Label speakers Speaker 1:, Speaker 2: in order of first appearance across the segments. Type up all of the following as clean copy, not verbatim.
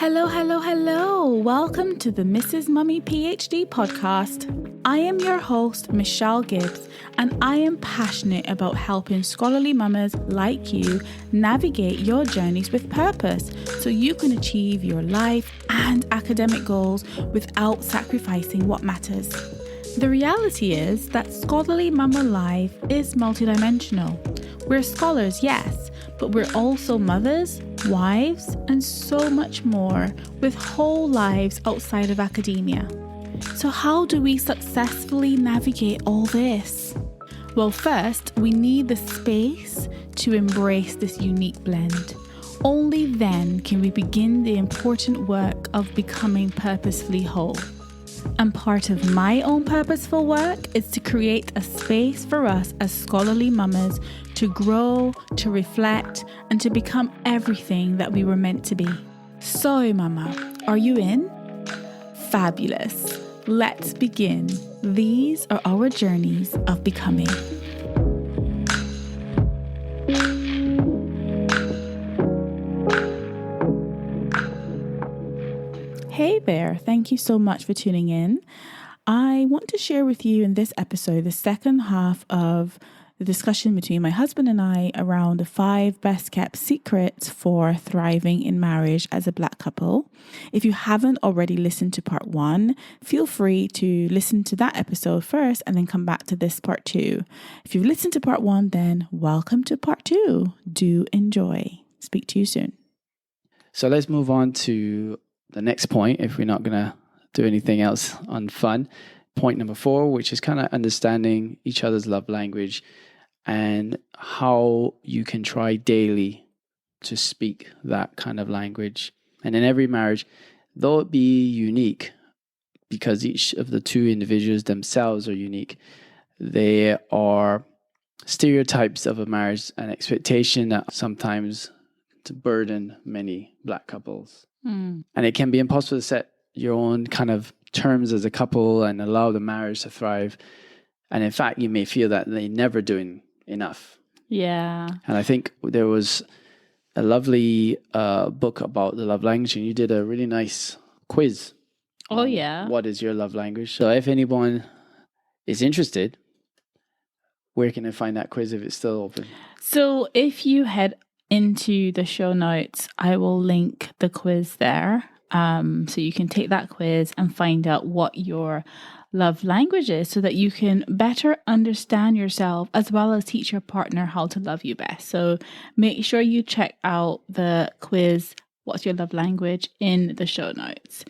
Speaker 1: Hello, hello, hello. Welcome to the Mrs. Mummy PhD podcast. I am your host, Michelle Gibbs, and I am passionate about helping scholarly mamas like you navigate your journeys with purpose so you can achieve your life and academic goals without sacrificing what matters. The reality is that scholarly mama life is multidimensional. We're scholars, yes, but we're also mothers, wives, and so much more with whole lives outside of academia. So how do we successfully navigate all this? Well, first, we need the space to embrace this unique blend. Only then can we begin the important work of becoming purposefully whole. And part of my own purposeful work is to create a space for us as scholarly mamas to grow, to reflect, and to become everything that we were meant to be. So, mama, are you in? Fabulous. Let's begin. These are our journeys of becoming. Hey there, thank you so much for tuning in. I want to share with you in this episode the second half of the discussion between my husband and I around the 5 best kept secrets for thriving in marriage as a Black couple. If you haven't already listened to part 1, feel free to listen to that episode first and then come back to this part 2. If you've listened to part 1, then welcome to part 2. Do enjoy. Speak to you soon.
Speaker 2: So let's move on to the next point, if we're not going to do anything else on fun. Point number 4, which is kind of understanding each other's love language and how you can try daily to speak that kind of language. And in every marriage, though it be unique, because each of the two individuals themselves are unique, there are stereotypes of a marriage and expectation that sometimes to burden many Black couples. And it can be impossible to set your own kind of terms as a couple and allow the marriage to thrive. And in fact, you may feel that they're never doing enough.
Speaker 1: Yeah.
Speaker 2: And I think there was a lovely book about the love language, and you did a really nice quiz.
Speaker 1: Oh, yeah.
Speaker 2: What is your love language? So if anyone is interested, where can I find that quiz if it's still open?
Speaker 1: So if you head into the show notes, I will link the quiz there. So you can take that quiz and find out what your love language is so that you can better understand yourself as well as teach your partner how to love you best. So make sure you check out the quiz, What's Your Love Language, in the show notes.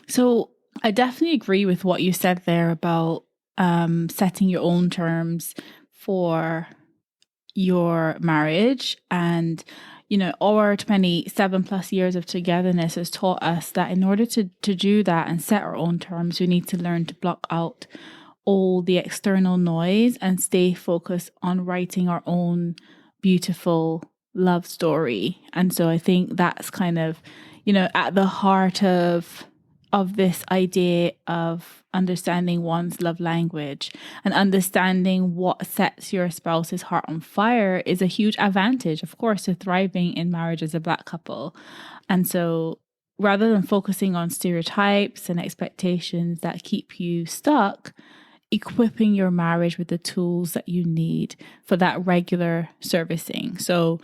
Speaker 1: So I definitely agree with what you said there about setting your own terms for your marriage. And you know, our 27 plus years of togetherness has taught us that in order to do that and set our own terms, we need to learn to block out all the external noise and stay focused on writing our own beautiful love story. And so I think that's kind of, you know, at the heart of this idea of understanding one's love language and understanding what sets your spouse's heart on fire is a huge advantage, of course, to thriving in marriage as a Black couple. And so rather than focusing on stereotypes and expectations that keep you stuck, equipping your marriage with the tools that you need for that regular servicing. So,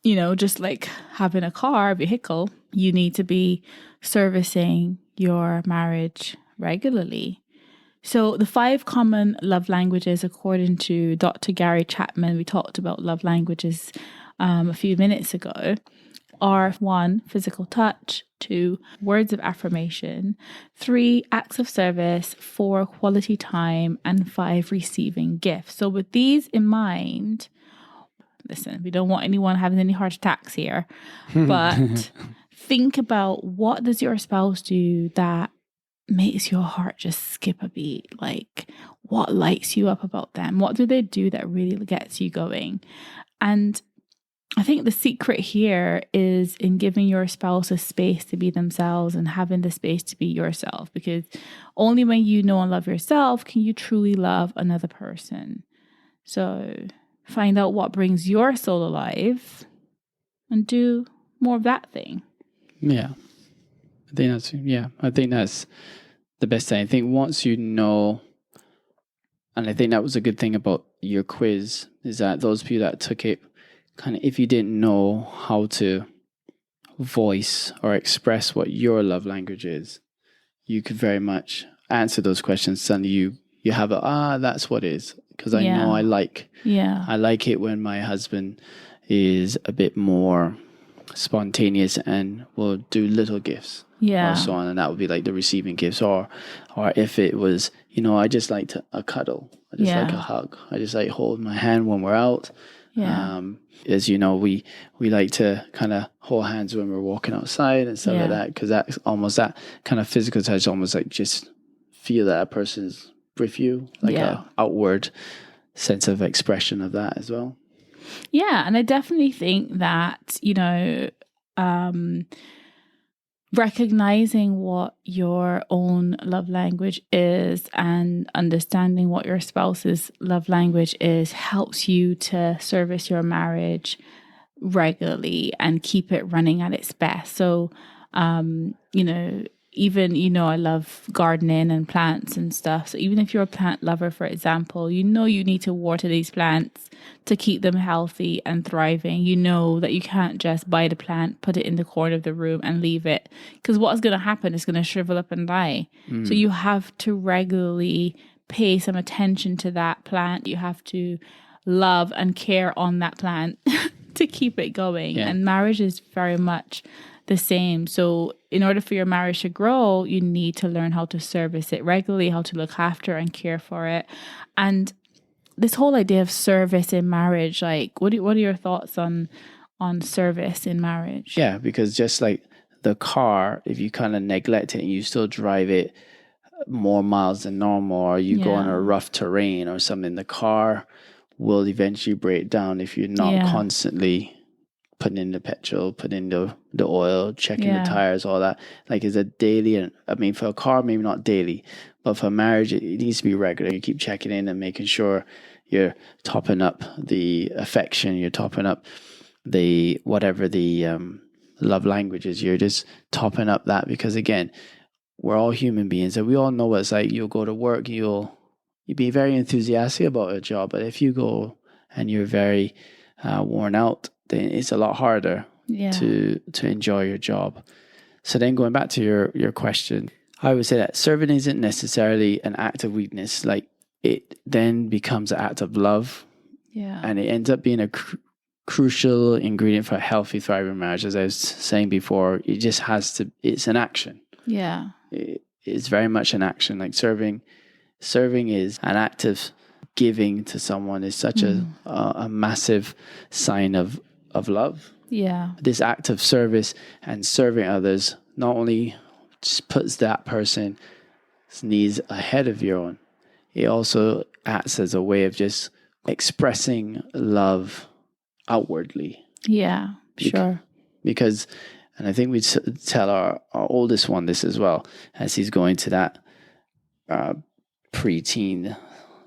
Speaker 1: you know, just like having a car, vehicle, you need to be servicing your marriage regularly. So the 5 common love languages, according to Dr. Gary Chapman, we talked about love languages a few minutes ago, are 1, physical touch, 2, words of affirmation, 3, acts of service, 4, quality time, and 5, receiving gifts. So with these in mind, listen, we don't want anyone having any heart attacks here, but think about, what does your spouse do that makes your heart just skip a beat? Like, what lights you up about them? What do they do that really gets you going? And I think the secret here is in giving your spouse a space to be themselves and having the space to be yourself, because only when you know and love yourself can you truly love another person. So find out what brings your soul alive and do more of that thing.
Speaker 2: Yeah. I think that's the best thing. I think once you know, and I think that was a good thing about your quiz, is that those people that took it, kind of, if you didn't know how to voice or express what your love language is, you could very much answer those questions. Suddenly you have that's what it is. Because I know I like it when my husband is a bit more spontaneous and will do little gifts or so on, and that would be like the receiving gifts, or if it was, I just like a cuddle, I just like a hug, I just like hold my hand when we're out. As you know, we like to kind of hold hands when we're walking outside and stuff like that, because that's almost that kind of physical touch, almost like just feel that a person's with you, like a outward sense of expression of that as well.
Speaker 1: Yeah, and I definitely think that, recognizing what your own love language is and understanding what your spouse's love language is helps you to service your marriage regularly and keep it running at its best. So, even, I love gardening and plants and stuff. So even if you're a plant lover, for example, you need to water these plants to keep them healthy and thriving. You know that you can't just buy the plant, put it in the corner of the room and leave it, because what's going to happen is going to shrivel up and die. So you have to regularly pay some attention to that plant. You have to love and care on that plant to keep it going. And marriage is very much the same. So in order for your marriage to grow, you need to learn how to service it regularly, how to look after and care for it. And this whole idea of service in marriage, like what are your thoughts on service in marriage?
Speaker 2: Yeah, because just like the car, if you kind of neglect it and you still drive it more miles than normal, or you go on a rough terrain or something, the car will eventually break down if you're not constantly putting in the petrol, putting in the oil, checking the tires, all that. Like, it's a daily, I mean, for a car, maybe not daily, but for marriage, it needs to be regular. You keep checking in and making sure you're topping up the affection, you're topping up the, whatever the love language is, you're just topping up that, because again, we're all human beings and we all know what it's like. You'll go to work, you'll be very enthusiastic about a job, but if you go and you're very worn out, then it's a lot harder to enjoy your job. So then going back to your question, I would say that serving isn't necessarily an act of weakness. Like, it then becomes an act of love. Yeah. And it ends up being a crucial ingredient for a healthy, thriving marriage. As I was saying before, it just has to, it's an action. Yeah. It's very much an action. Like serving is an act of giving to someone, is such a massive sign of love. Yeah. This act of service and serving others not only just puts that person's needs ahead of your own, it also acts as a way of just expressing love outwardly. Yeah, sure. Because, and I think we tell our oldest one this as well, as he's going to that preteen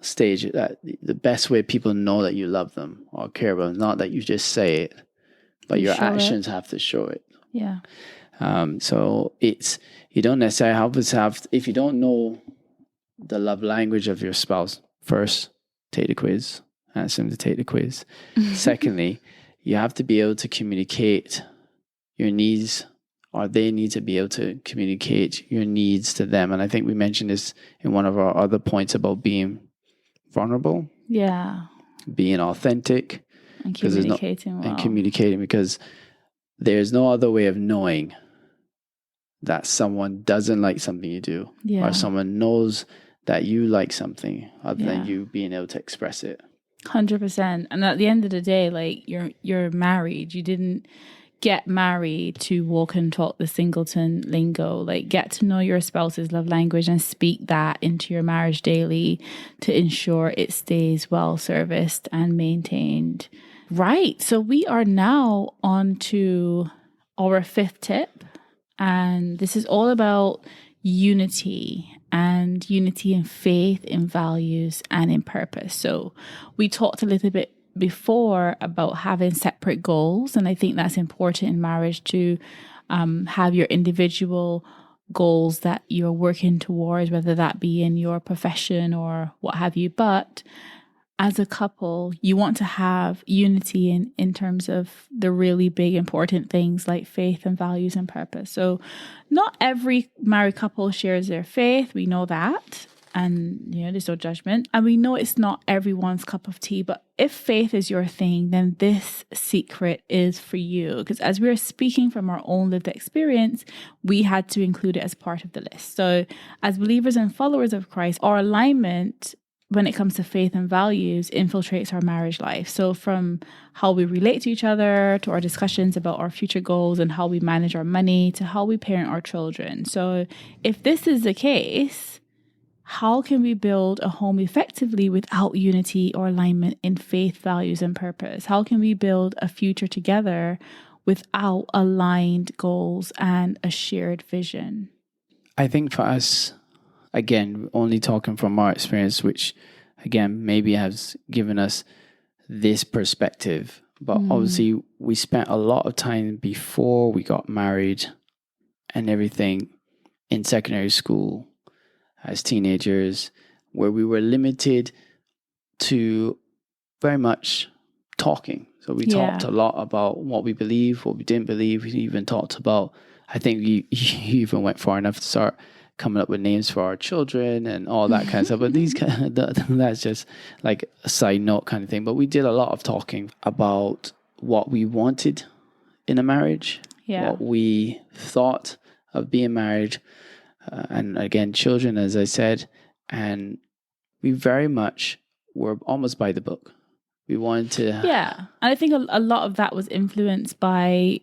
Speaker 2: stage, that the best way people know that you love them or care about them, not that you just say it, but your actions have to show it. Yeah. So it's, you don't necessarily have, if you don't know the love language of your spouse, first, take the quiz, ask them to take the quiz. Secondly, you have to be able to communicate your needs, or they need to be able to communicate your needs to them. And I think we mentioned this in one of our other points about being vulnerable. Yeah. Being authentic. And communicating well. And communicating, because there's no other way of knowing that someone doesn't like something you do, or someone knows that you like something other than you being able to express it.
Speaker 1: 100%. And at the end of the day, like, you're married. You didn't get married to walk and talk the singleton lingo. Like, get to know your spouse's love language and speak that into your marriage daily to ensure it stays well serviced and maintained. Right. So we are now on to our fifth tip. And this is all about unity, and unity in faith, in values, and in purpose. So we talked a little bit before about having separate goals. And I think that's important in marriage to have your individual goals that you're working towards, whether that be in your profession or what have you. But as a couple, you want to have unity in terms of the really big, important things like faith and values and purpose. So not every married couple shares their faith. We know that. And, there's no judgment. And we know it's not everyone's cup of tea. But if faith is your thing, then this secret is for you. Because as we're speaking from our own lived experience, we had to include it as part of the list. So as believers and followers of Christ, our alignment when it comes to faith and values infiltrates our marriage life. So from how we relate to each other, to our discussions about our future goals and how we manage our money, to how we parent our children. So if this is the case, how can we build a home effectively without unity or alignment in faith, values, and purpose? How can we build a future together without aligned goals and a shared vision?
Speaker 2: I think for us, again, only talking from our experience, which again, maybe has given us this perspective. But obviously, we spent a lot of time before we got married and everything in secondary school as teenagers, where we were limited to very much talking. So we talked a lot about what we believe, what we didn't believe. We even talked about, I think you even went far enough to start coming up with names for our children and all that kind of stuff. But that's just like a side note kind of thing. But we did a lot of talking about what we wanted in a marriage, what we thought of being married, and again, children, as I said. And we very much were almost by the book. We wanted to...
Speaker 1: Yeah. And I think a lot of that was influenced by,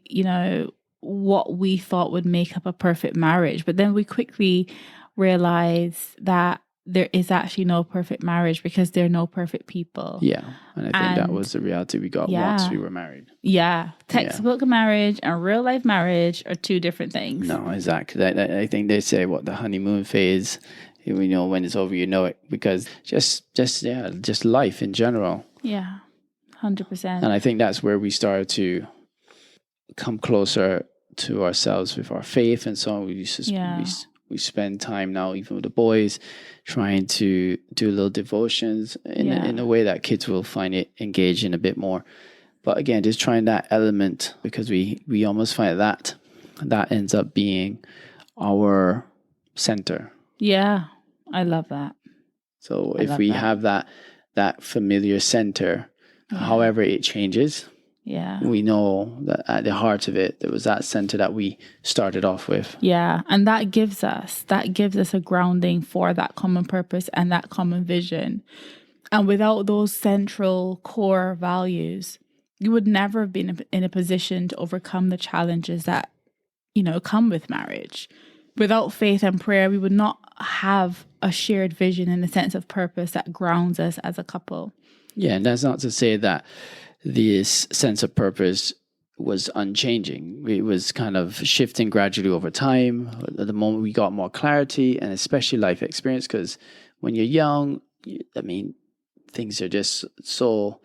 Speaker 1: what we thought would make up a perfect marriage. But then we quickly realized that there is actually no perfect marriage because there are no perfect people.
Speaker 2: Yeah. And I think that was the reality we got once we were married.
Speaker 1: Yeah. Textbook marriage and real life marriage are two different things.
Speaker 2: No, exactly. I think they say the honeymoon phase, when it's over, it, because just life in general.
Speaker 1: Yeah. 100%.
Speaker 2: And I think that's where we started to come closer to ourselves with our faith and so on. We spend time now, even with the boys, trying to do little devotions in a way that kids will find it engaging a bit more. But again, just trying that element, because we almost find that ends up being our center.
Speaker 1: Yeah, I love that.
Speaker 2: So if we have that familiar center, however it changes, we know that at the heart of it, there was that center that we started off with. Yeah.
Speaker 1: And that gives us a grounding for that common purpose and that common vision. And without those central core values, you would never have been in a position to overcome the challenges that, come with marriage. Without faith and prayer, we would not have a shared vision and a sense of purpose that grounds us as a couple.
Speaker 2: Yeah. And that's not to say that this sense of purpose was unchanging. It was kind of shifting gradually over time. At the moment we got more clarity and especially life experience, because when you're young, things are just so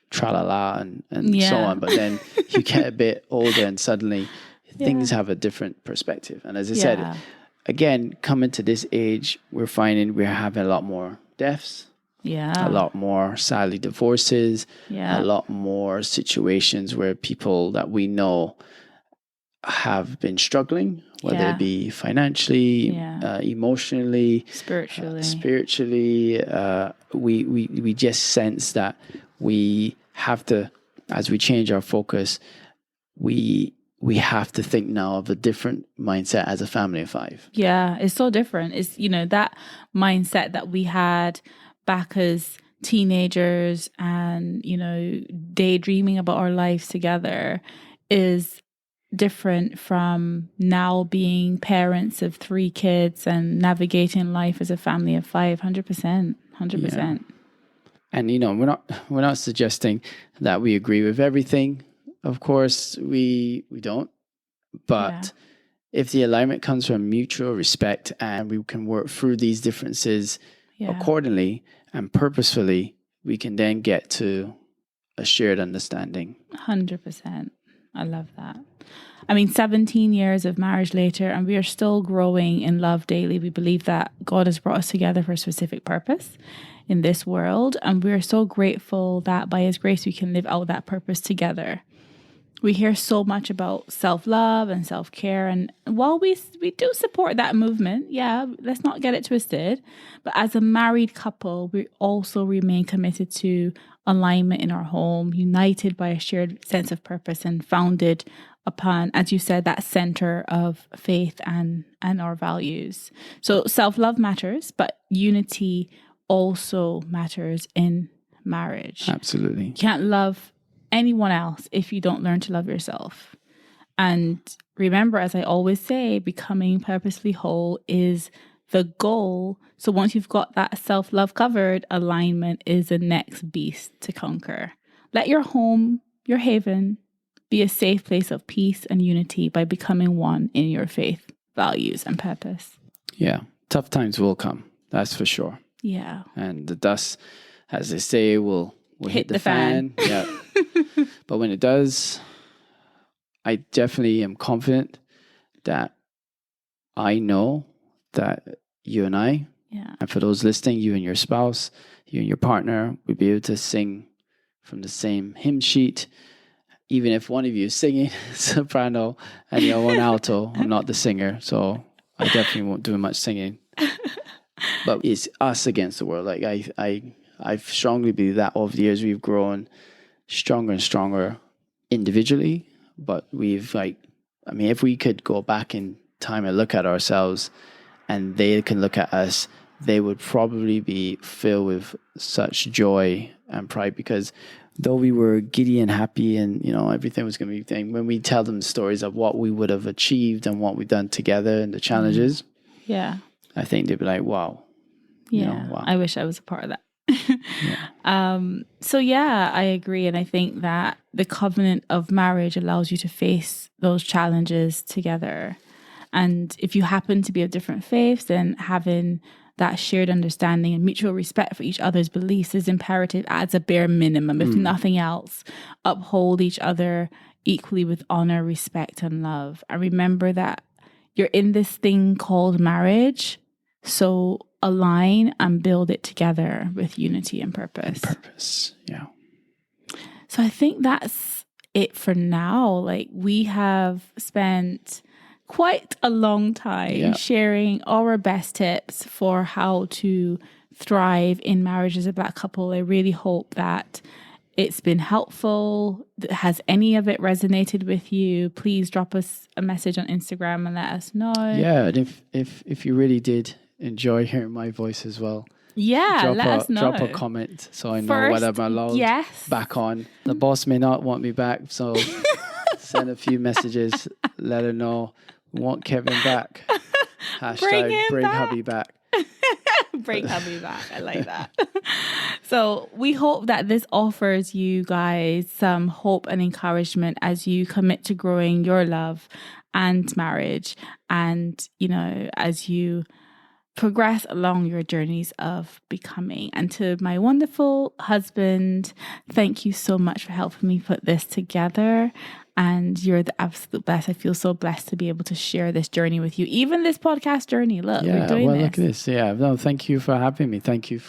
Speaker 2: tra-la-la and so on. But then you get a bit older and suddenly things have a different perspective. And as I said, again, coming to this age, we're finding we're having a lot more deaths. A lot more, sadly, divorces. A lot more situations where people that we know have been struggling, whether it be financially, emotionally, spiritually. We just sense that we have to, as we change our focus, we have to think now of a different mindset as a family of five. Yeah,
Speaker 1: it's so different. It's, that mindset that we had back as teenagers and, daydreaming about our lives together is different from now being parents of 3 kids and navigating life as a family of 5. 100%.
Speaker 2: Yeah. And, we're not suggesting that we agree with everything. Of course, we don't. But if the alignment comes from mutual respect and we can work through these differences accordingly and purposefully, we can then get to a shared understanding.
Speaker 1: 100%. I love that. I mean, 17 years of marriage later, and we are still growing in love daily. We believe that God has brought us together for a specific purpose in this world. And we're so grateful that by His grace, we can live out that purpose together. We hear so much about self-love and self-care. And while we do support that movement, yeah, let's not get it twisted. But as a married couple, we also remain committed to alignment in our home, united by a shared sense of purpose and founded upon, as you said, that center of faith and our values. So self-love matters, but unity also matters in marriage.
Speaker 2: Absolutely.
Speaker 1: You can't love anyone else if you don't learn to love yourself. And remember, as I always say, becoming purposely whole is the goal. So once you've got that self-love covered, alignment is the next beast to conquer. Let your home, your haven, be a safe place of peace and unity by becoming one in your faith, values, and purpose.
Speaker 2: Yeah. Tough times will come. That's for sure.
Speaker 1: Yeah.
Speaker 2: And the dust, as they say, will hit the fan. Yeah. But when it does, I definitely am confident that I know that you and I, and for those listening, you and your spouse, you and your partner, will be able to sing from the same hymn sheet. Even if one of you is singing soprano and the other one alto, I'm not the singer, so I definitely won't do much singing. But it's us against the world. Like I strongly believe that over the years we've grown stronger and stronger individually, but we've if we could go back in time and look at ourselves and they can look at us, they would probably be filled with such joy and pride, because though we were giddy and happy and, everything was going to be thing, when we tell them stories of what we would have achieved and what we've done together and the challenges, I think they'd be like, wow.
Speaker 1: Wow. I wish I was a part of that. So I agree. And I think that the covenant of marriage allows you to face those challenges together. And if you happen to be of different faiths, then having that shared understanding and mutual respect for each other's beliefs is imperative as a bare minimum. If nothing else, uphold each other equally with honor, respect, and love. And remember that you're in this thing called marriage. So align and build it together with unity and purpose. So I think that's it for now. Like, we have spent quite a long time sharing our best tips for how to thrive in marriage as a Black couple. I really hope that it's been helpful. Has any of it resonated with you? Please drop us a message on Instagram and let us know. Yeah,
Speaker 2: and if you really did enjoy hearing my voice as well,
Speaker 1: let us know.
Speaker 2: Drop a comment so I know whether I'm allowed back on. The boss may not want me back, so send a few messages. Let her know. We want Kevin back. Hashtag bring hubby back.
Speaker 1: Bring hubby back. I like that. So we hope that this offers you guys some hope and encouragement as you commit to growing your love and marriage, and as you progress along your journeys of becoming. And to my wonderful husband, thank you so much for helping me put this together. And you're the absolute best. I feel so blessed to be able to share this journey with you. Even this podcast journey. Look, we're doing this.
Speaker 2: Look at this. Yeah, no, thank you for having me. Thank you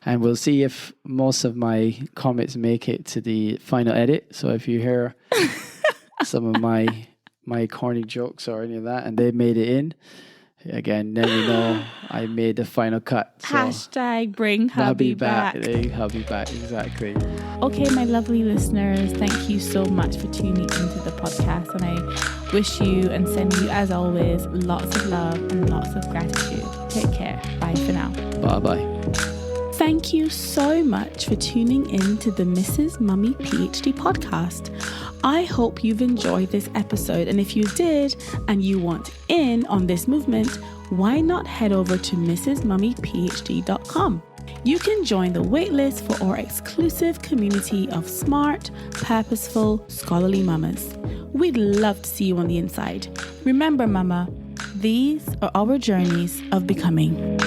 Speaker 2: and we'll see if most of my comments make it to the final edit. So if you hear some of my corny jokes or any of that, and they made it in, again, then we know I made the final cut. So
Speaker 1: hashtag bring hubby back.
Speaker 2: Hubby back, exactly.
Speaker 1: Okay, my lovely listeners, thank you so much for tuning into the podcast. And I wish you and send you, as always, lots of love and lots of gratitude. Take care. Bye for now.
Speaker 2: Bye-bye.
Speaker 1: Thank you so much for tuning in to the Mrs. Mummy PhD podcast. I hope you've enjoyed this episode, and if you did and you want in on this movement, why not head over to mrsmummyphd.com. You can join the waitlist for our exclusive community of smart, purposeful, scholarly mamas. We'd love to see you on the inside. Remember, mama, these are our journeys of becoming.